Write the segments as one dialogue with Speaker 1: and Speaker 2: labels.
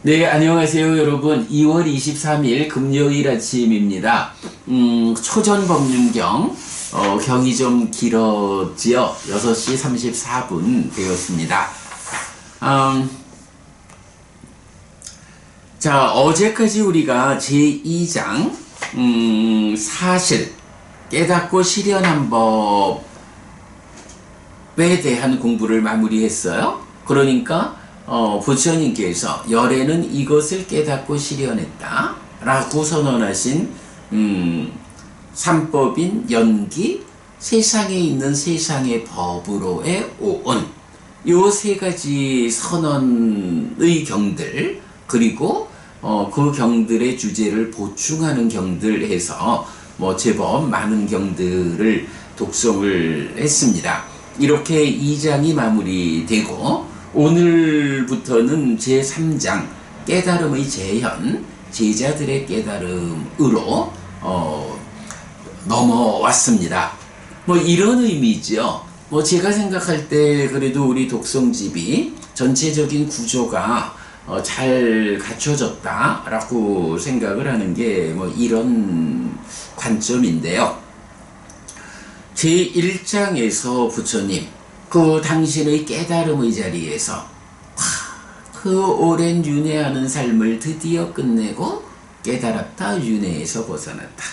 Speaker 1: 네, 안녕하세요, 여러분. 2월 23일 금요일 아침입니다. 초전법륜경, 경이 좀 길었지요. 6시 34분 되었습니다. 자, 어제까지 우리가 제2장, 사실, 깨닫고 실현한 법에 대한 공부를 마무리했어요. 그러니까, 부처님께서 열애는 이것을 깨닫고 실현했다 라고 선언하신 삼법인 연기, 세상에 있는 세상의 법으로의 오온, 요 세 가지 선언의 경들, 그리고 그 경들의 주제를 보충하는 경들 해서 제법 많은 경들을 독송을 했습니다. 이렇게 2장이 마무리되고 오늘부터는 제3장 깨달음의 재현, 제자들의 깨달음으로 넘어왔습니다. 이런 의미죠. 제가 생각할 때 그래도 우리 독성집이 전체적인 구조가 잘 갖춰졌다라고 생각을 하는 게 이런 관점인데요. 제1장에서 부처님 그 당신의 깨달음의 자리에서 그 오랜 윤회하는 삶을 드디어 끝내고 깨달았다. 윤회에서 벗어났다.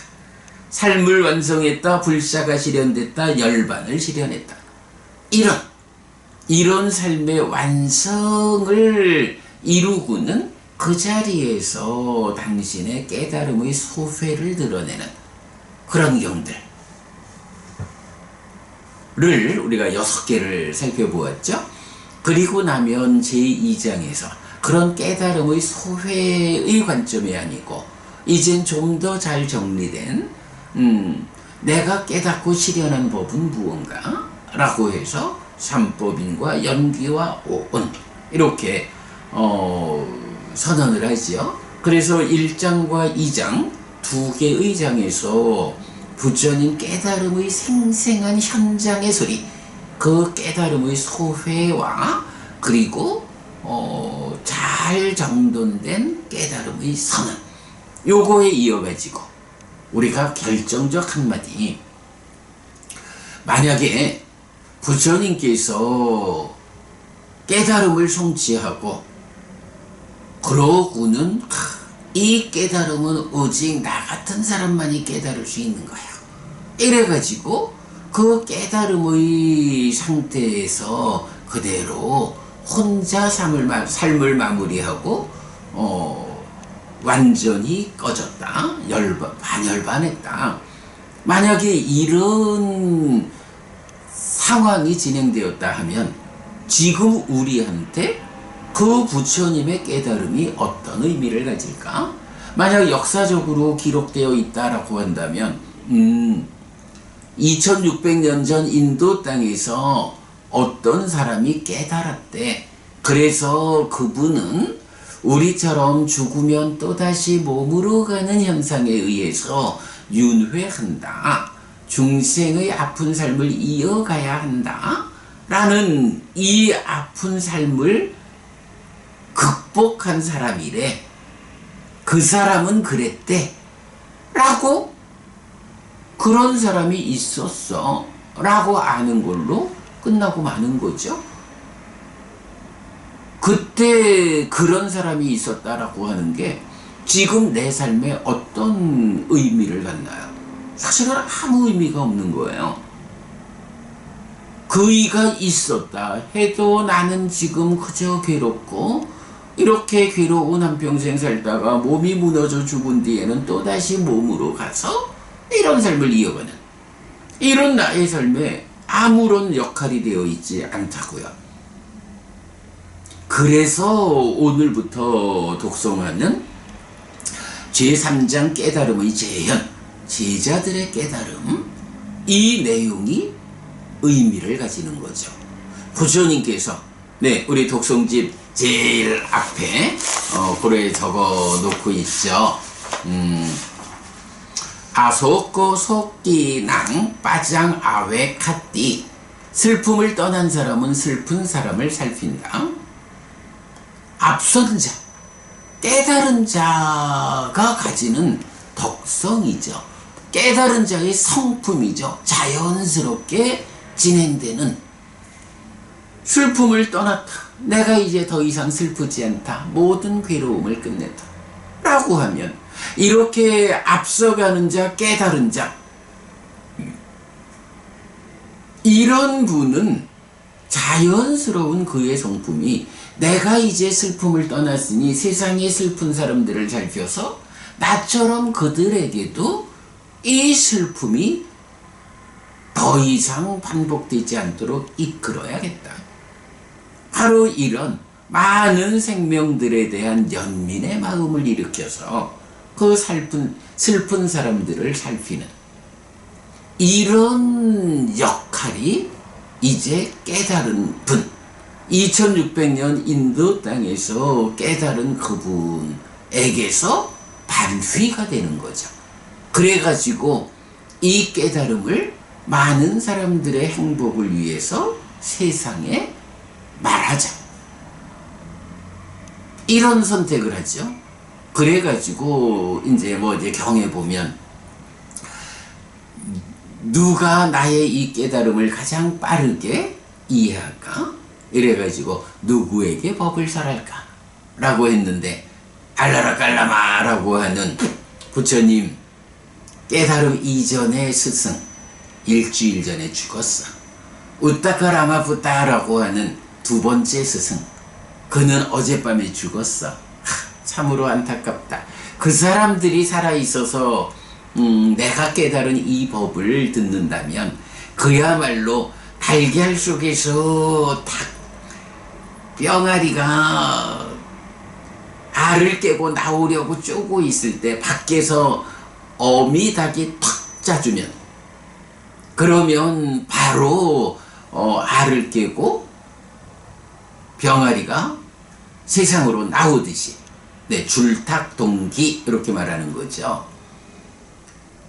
Speaker 1: 삶을 완성했다. 불사가 실현됐다. 열반을 실현했다. 이런 삶의 완성을 이루고는 그 자리에서 당신의 깨달음의 소회를 드러내는 그런 경들 를 우리가 6개를 살펴보았죠. 그리고 나면 제2장에서 그런 깨달음의 소회의 관점이 아니고 이젠 좀 더 잘 정리된 내가 깨닫고 실현한 법은 무언가 라고 해서 삼법인과 연기와 오온 이렇게 선언을 하지요. 그래서 1장과 2장 두 개의 장에서 부처님 깨달음의 생생한 현장의 소리, 그 깨달음의 소회와 그리고 잘 정돈된 깨달음의 선언, 요거에 이어가지고 우리가 결정적 한마디, 만약에 부처님께서 깨달음을 성취하고 그러고는 이 깨달음은 오직 나 같은 사람만이 깨달을 수 있는 거야. 이래가지고 그 깨달음의 상태에서 그대로 혼자 삶을 마무리하고 완전히 꺼졌다. 반열반했다. 만약에 이런 상황이 진행되었다 하면 지금 우리한테 그 부처님의 깨달음이 어떤 의미를 가질까? 만약 역사적으로 기록되어 있다라고 한다면 2600년 전 인도 땅에서 어떤 사람이 깨달았대. 그래서 그분은 우리처럼 죽으면 또다시 몸으로 가는 현상에 의해서 윤회한다. 중생의 아픈 삶을 이어가야 한다. 라는 이 아픈 삶을 극복한 사람이래. 그 사람은 그랬대. 라고 그런 사람이 있었어. 라고 아는 걸로 끝나고 마는 거죠. 그때 그런 사람이 있었다라고 하는 게 지금 내 삶에 어떤 의미를 갖나요? 사실은 아무 의미가 없는 거예요. 그이가 있었다 해도 나는 지금 그저 괴롭고 이렇게 괴로운 한평생 살다가 몸이 무너져 죽은 뒤에는 또다시 몸으로 가서 이런 삶을 이어가는 이런 나의 삶에 아무런 역할이 되어 있지 않다고요. 그래서 오늘부터 독송하는 제3장 깨달음의 재현, 제자들의 깨달음, 이 내용이 의미를 가지는 거죠. 부처님께서 우리 독송집 제일 앞에 글에 적어 놓고 있죠. 아소꼬 속기낭 빠장 아웨 카띠, 슬픔을 떠난 사람은 슬픈 사람을 살핀다. 앞선 자, 깨달은 자가 가지는 덕성이죠. 깨달은 자의 성품이죠. 자연스럽게 진행되는, 슬픔을 떠났다. 내가 이제 더 이상 슬프지 않다. 모든 괴로움을 끝냈다. 라고 하면 이렇게 앞서가는 자, 깨달은 자, 이런 분은 자연스러운 그의 성품이 내가 이제 슬픔을 떠났으니 세상에 슬픈 사람들을 살펴서 나처럼 그들에게도 이 슬픔이 더 이상 반복되지 않도록 이끌어야겠다. 바로 이런 많은 생명들에 대한 연민의 마음을 일으켜서 그 슬픈 사람들을 살피는 이런 역할이 이제 깨달은 분, 2600년 인도 땅에서 깨달은 그분에게서 발휘가 되는 거죠. 그래가지고 이 깨달음을 많은 사람들의 행복을 위해서 세상에 말하자. 이런 선택을 하죠. 그래가지고 이제 경에 보면 누가 나의 이 깨달음을 가장 빠르게 이해할까? 이래가지고 누구에게 법을 설할까? 라고 했는데 알라라 깔라마 라고 하는 부처님 깨달음 이전의 스승 일주일 전에 죽었어. 우따카라마부따 라고 하는 두 번째 스승, 그는 어젯밤에 죽었어. 참으로 안타깝다. 그 사람들이 살아있어서 내가 깨달은 이 법을 듣는다면 그야말로 달걀 속에서 닭 병아리가 알을 깨고 나오려고 쪼고 있을 때 밖에서 어미닭이 탁 짜주면, 그러면 바로 알을 깨고 병아리가 세상으로 나오듯이, 네, 줄탁동기 이렇게 말하는 거죠.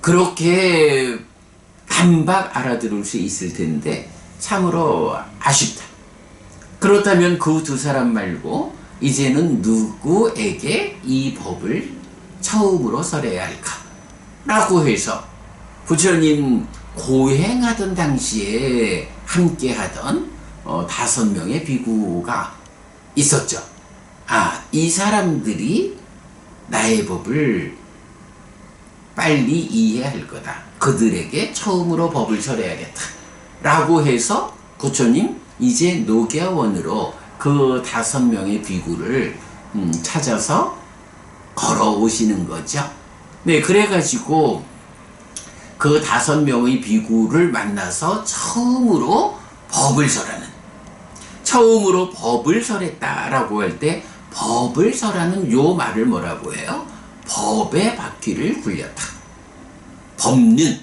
Speaker 1: 그렇게 단박 알아들을 수 있을 텐데 참으로 아쉽다. 그렇다면 그 두 사람 말고 이제는 누구에게 이 법을 처음으로 설해야 할까? 라고 해서 부처님 고행하던 당시에 함께하던 5명의 비구가 있었죠. 이 사람들이 나의 법을 빨리 이해할 거다. 그들에게 처음으로 법을 설해야겠다. 라고 해서 부처님 이제 녹야원으로 그 5명의 비구를 찾아서 걸어오시는 거죠. 네, 그래가지고 그 5명의 비구를 만나서 처음으로 법을 설하는, 처음으로 법을 설했다라고 할 때 법을 설하는 요 말을 뭐라고 해요? 법의 바퀴를 굴렸다. 법륜,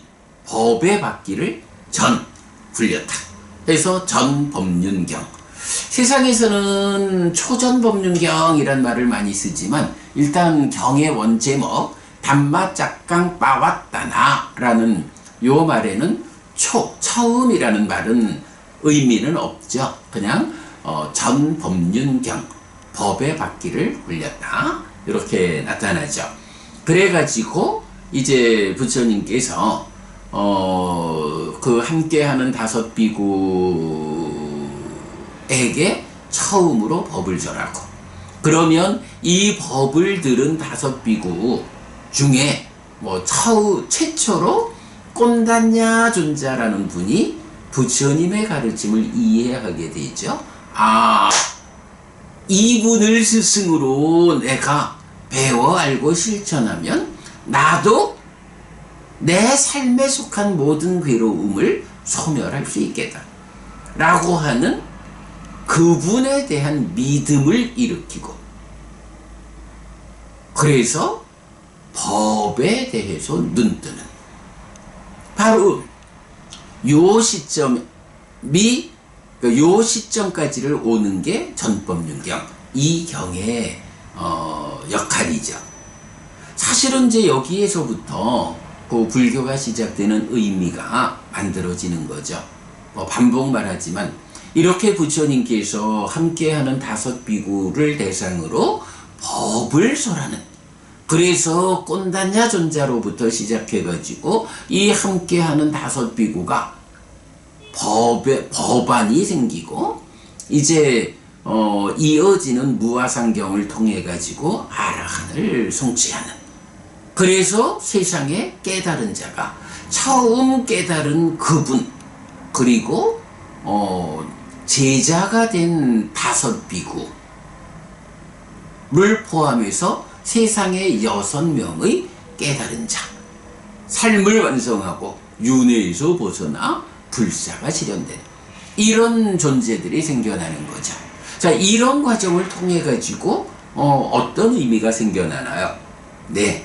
Speaker 1: 법의 바퀴를 전 굴렸다. 그래서 전법륜경. 세상에서는 초전법륜경이란 말을 많이 쓰지만 일단 경의 원제목 담마짝강 빠왔다나 라는 요 말에는 처음이라는 말은 의미는 없죠. 그냥 전법륜경, 법의 바퀴를 굴렸다, 이렇게 나타나죠. 그래가지고 이제 부처님께서 그 함께하는 5 비구에게 처음으로 법을 절하고, 그러면 이 법을 들은 5 비구 중에 최초로 꼰단냐 존자라는 분이 부처님의 가르침을 이해하게 되죠. 이분을 스승으로 내가 배워 알고 실천하면 나도 내 삶에 속한 모든 괴로움을 소멸할 수 있겠다 라고 하는 그분에 대한 믿음을 일으키고, 그래서 법에 대해서 눈뜨는, 바로 요 시점까지를 오는 게 전법륜경, 이 경의 역할이죠. 사실은 이제 여기에서부터 그 불교가 시작되는 의미가 만들어지는 거죠. 반복 말하지만 이렇게 부처님께서 함께하는 5 비구를 대상으로 법을 설하는, 그래서 꼰단냐 존자로부터 시작해가지고 이 함께하는 다섯 비구가 법안이 생기고 이제 이어지는 무아상경을 통해 가지고 아라한을 성취하는, 그래서 세상에 깨달은 자가 처음 깨달은 그분, 그리고 제자가 된 다섯 비구를 포함해서 세상에 6명의 깨달은 자, 삶을 완성하고 윤회에서 벗어나 불사가 실현되는 이런 존재들이 생겨나는 거죠. 자, 이런 과정을 통해 가지고 어떤 의미가 생겨나나요? 네,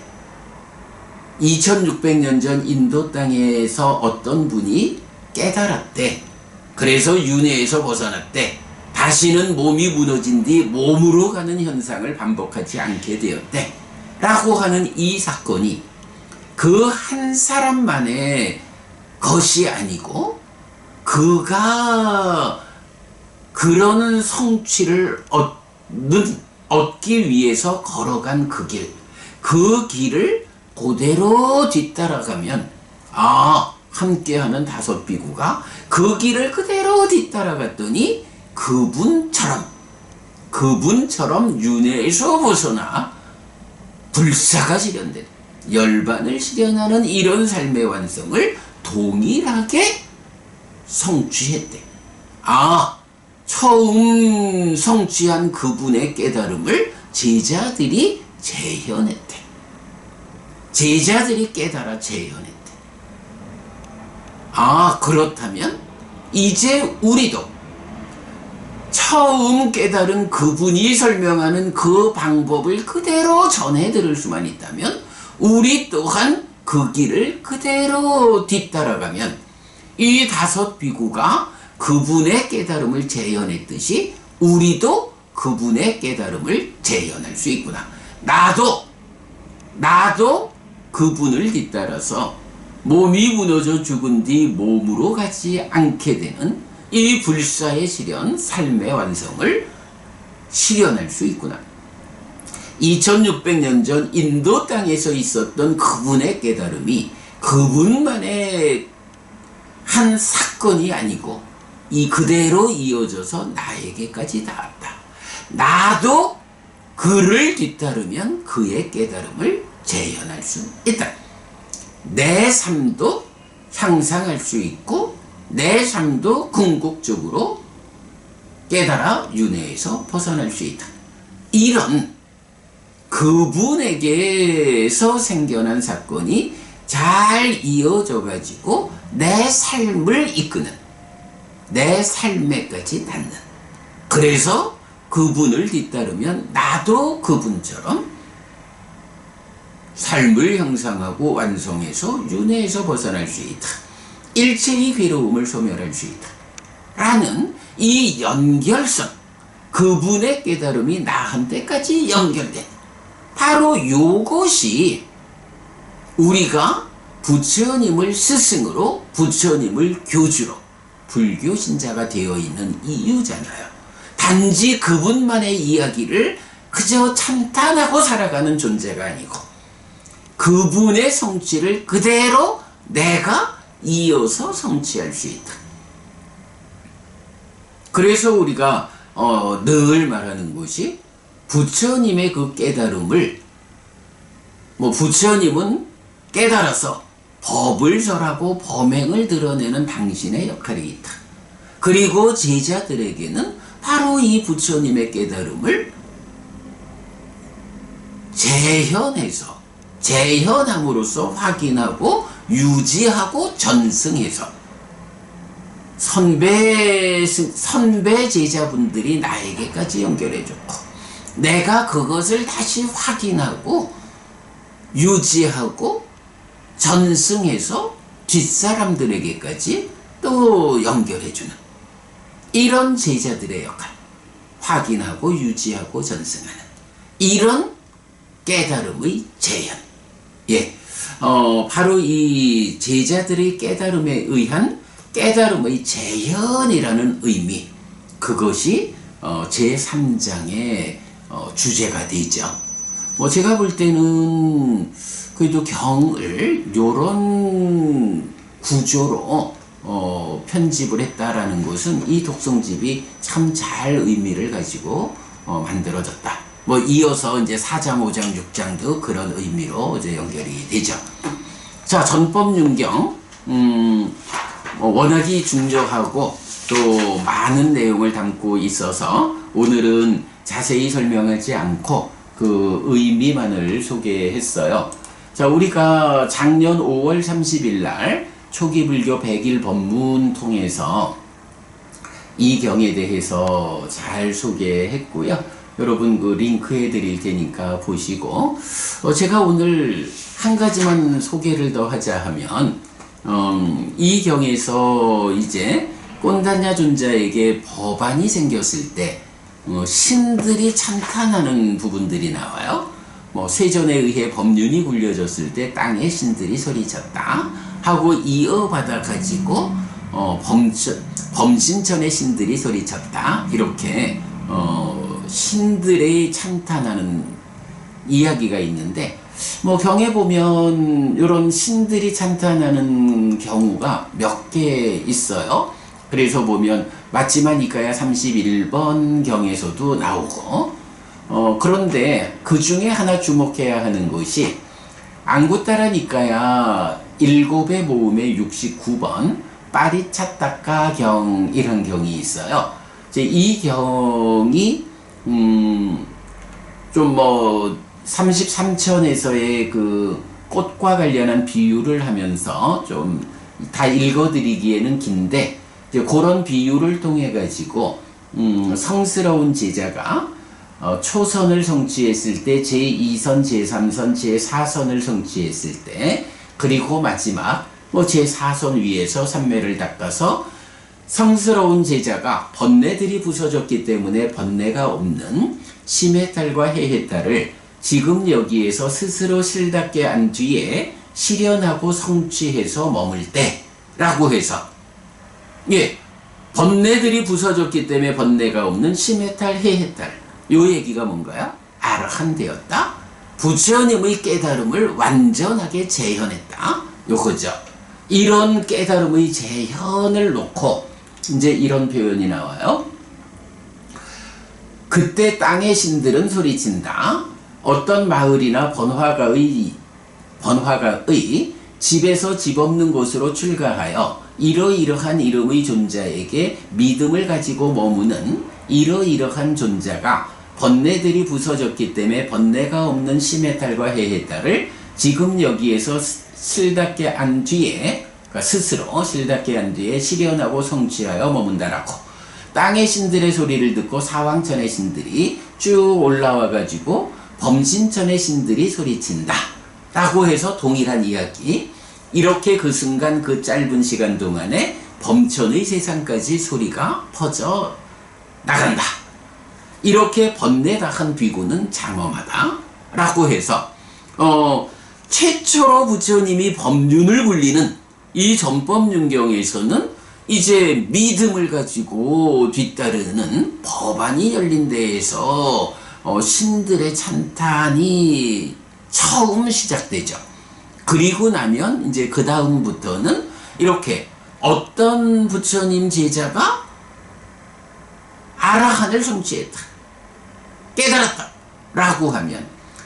Speaker 1: 2600년 전 인도 땅에서 어떤 분이 깨달았대. 그래서 윤회에서 벗어났대. 다시는 몸이 무너진 뒤 몸으로 가는 현상을 반복하지 않게 되었대. 라고 하는 이 사건이 그 한 사람만의 것이 아니고, 그가 그런 성취를 얻기 위해서 걸어간 그 길, 그 길을 그대로 뒤따라가면, 함께하는 다섯 비구가 그 길을 그대로 뒤따라갔더니 그분처럼 윤회에서 벗어나 불사가 실현된, 열반을 실현하는 이런 삶의 완성을 동일하게 성취했대. 처음 성취한 그분의 깨달음을 제자들이 재현했대. 제자들이 깨달아 재현했대. 그렇다면 이제 우리도 처음 깨달은 그분이 설명하는 그 방법을 그대로 전해 들을 수만 있다면, 우리 또한 그 길을 그대로 뒤따라가면 이 다섯 비구가 그분의 깨달음을 재현했듯이 우리도 그분의 깨달음을 재현할 수 있구나. 나도 그분을 뒤따라서 몸이 무너져 죽은 뒤 몸으로 가지 않게 되는 이 불사의 실현, 삶의 완성을 실현할 수 있구나. 2600년 전 인도 땅에서 있었던 그분의 깨달음이 그분만의 한 사건이 아니고 그대로 이어져서 나에게까지 닿았다. 나도 그를 뒤따르면 그의 깨달음을 재현할 수 있다. 내 삶도 향상할 수 있고 내 삶도 궁극적으로 깨달아 윤회에서 벗어날 수 있다. 이런 그분에게서 생겨난 사건이 잘 이어져 가지고 내 삶을 이끄는, 내 삶에까지 닿는, 그래서 그분을 뒤따르면 나도 그분처럼 삶을 형성하고 완성해서 윤회에서 벗어날 수 있다. 일체의 괴로움을 소멸할 수 있다. 라는 이 연결성, 그분의 깨달음이 나한테까지 연결된, 바로 요것이 우리가 부처님을 스승으로, 부처님을 교주로 불교 신자가 되어 있는 이유잖아요. 단지 그분만의 이야기를 그저 찬탄하고 살아가는 존재가 아니고 그분의 성취를 그대로 내가 이어서 성취할 수 있다. 그래서 우리가 늘 말하는 것이 부처님의 그 깨달음을, 부처님은 깨달아서 법을 설하고 범행을 드러내는 당신의 역할이 있다. 그리고 제자들에게는 바로 이 부처님의 깨달음을 재현함으로써 확인하고 유지하고 전승해서 선배 제자분들이 나에게까지 연결해줬고 내가 그것을 다시 확인하고 유지하고 전승해서 뒷사람들에게까지 또 연결해주는 이런 제자들의 역할, 확인하고 유지하고 전승하는 이런 깨달음의 재현. 바로 이 제자들의 깨달음에 의한 깨달음의 재현이라는 의미, 그것이 제3장의 주제가 되죠. 뭐 제가 볼 때는 그래도 경을 요런 구조로 편집을 했다라는 것은 이 독성집이 참 잘 의미를 가지고 만들어졌다. 뭐 이어서 이제 4장, 5장, 6장도 그런 의미로 이제 연결이 되죠. 자, 전법윤경 워낙이 중저하고 또 많은 내용을 담고 있어서 오늘은 자세히 설명하지 않고 그 의미만을 소개했어요. 자, 우리가 작년 5월 30일 날 초기 불교 100일 법문 통해서 이 경에 대해서 잘 소개했고요. 여러분 그 링크 해드릴 테니까 보시고, 제가 오늘 한 가지만 소개를 더 하자 하면, 이 경에서 이제 꼰단냐 존자에게 법안이 생겼을 때 신들이 찬탄하는 부분들이 나와요. 뭐 세존에 의해 법륜이 굴려졌을 때 땅에 신들이 소리쳤다 하고 이어받아 가지고 범신천의 신들이 소리쳤다, 이렇게 신들의 찬탄하는 이야기가 있는데, 뭐 경에 보면 이런 신들이 찬탄하는 경우가 몇 개 있어요. 그래서 보면 마치마 니까야 31번 경에서도 나오고, 그런데 그 중에 하나 주목해야 하는 것이 앙구따라 니까야 7의 모음의 69번 빠리차타카 경이란 경이 있어요. 이제 이 경이 좀 뭐 33천에서의 그 꽃과 관련한 비유를 하면서 좀 다 읽어드리기에는 긴데, 이제 그런 비유를 통해 가지고 성스러운 제자가 초선을 성취했을 때, 제2선, 제3선, 제4선을 성취했을 때, 그리고 마지막 뭐 제4선 위에서 삼매를 닦아서 성스러운 제자가 번뇌들이 부서졌기 때문에 번뇌가 없는 심해탈과 해해탈을 지금 여기에서 스스로 실답게 한 뒤에 실현하고 성취해서 머물 때 라고 해서, 예, 번뇌들이 부서졌기 때문에 번뇌가 없는 심해탈, 해해탈, 요 얘기가 뭔가요? 아라한 되었다, 부처님의 깨달음을 완전하게 재현했다, 요거죠. 이런 깨달음의 재현을 놓고 이제 이런 표현이 나와요. 그때 땅의 신들은 소리친다. 어떤 마을이나 번화가의 집에서 집 없는 곳으로 출가하여 이러이러한 이름의 존자에게 믿음을 가지고 머무는 이러이러한 존자가 번뇌들이 부서졌기 때문에 번뇌가 없는 심해탈과 해해탈을 지금 여기에서 실답게 한 뒤에, 그러니까 스스로 실답게 한 뒤에 실현하고 성취하여 머문다라고, 땅의 신들의 소리를 듣고 사왕천의 신들이 쭉 올라와 가지고 범신천의 신들이 소리친다 라고 해서 동일한 이야기, 이렇게 그 순간 그 짧은 시간 동안에 범천의 세상까지 소리가 퍼져 나간다, 이렇게 번뇌다한 비구는 장엄하다 라고 해서 최초로 부처님이 법륜을 굴리는 이 전법윤경에서는 이제 믿음을 가지고 뒤따르는 법안이 열린 데에서 신들의 찬탄이 처음 시작되죠. 그리고 나면 이제 그 다음부터는 이렇게 어떤 부처님 제자가 아라한을 성취했다, 깨달았다 라고 하면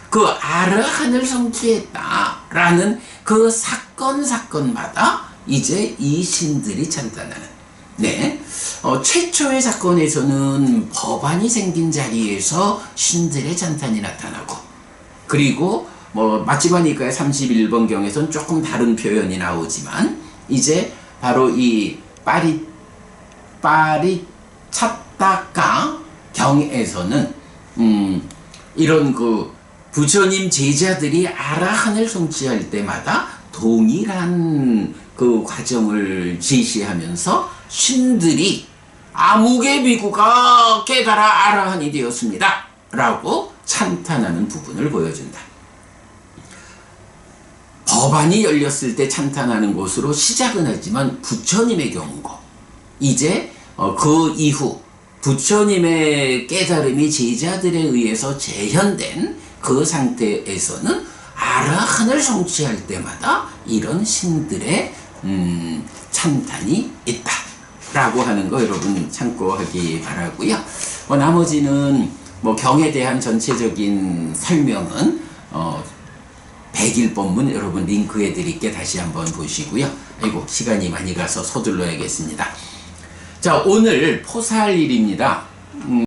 Speaker 1: 그 아라한을 성취했다라는 그 사건마다 이제 이 신들이 찬탄하는, 네, 최초의 사건에서는 법안이 생긴 자리에서 신들의 찬탄이 나타나고, 그리고 뭐 마치마 니까야 31번 경에서는 조금 다른 표현이 나오지만 이제 바로 이 빠리차타카 경에서는 이런 그 부처님 제자들이 아라한을 성취할 때마다 동일한 그 과정을 제시하면서 신들이 아무개 비구가 깨달아 아라한이 되었습니다 라고 찬탄하는 부분을 보여준다. 법안이 열렸을 때 찬탄하는 것으로 시작은 하지만 부처님의 경우고, 이제 그 이후 부처님의 깨달음이 제자들에 의해서 재현된 그 상태에서는 아라한을 성취할 때마다 이런 신들의 찬탄이 있다 라고 하는 거 여러분 참고하기 바라고요. 나머지는 경에 대한 전체적인 설명은 100일 법문 여러분 링크해 드릴게 다시 한번 보시고요. 아이고 시간이 많이 가서 서둘러야겠습니다. 자, 오늘 포살일입니다.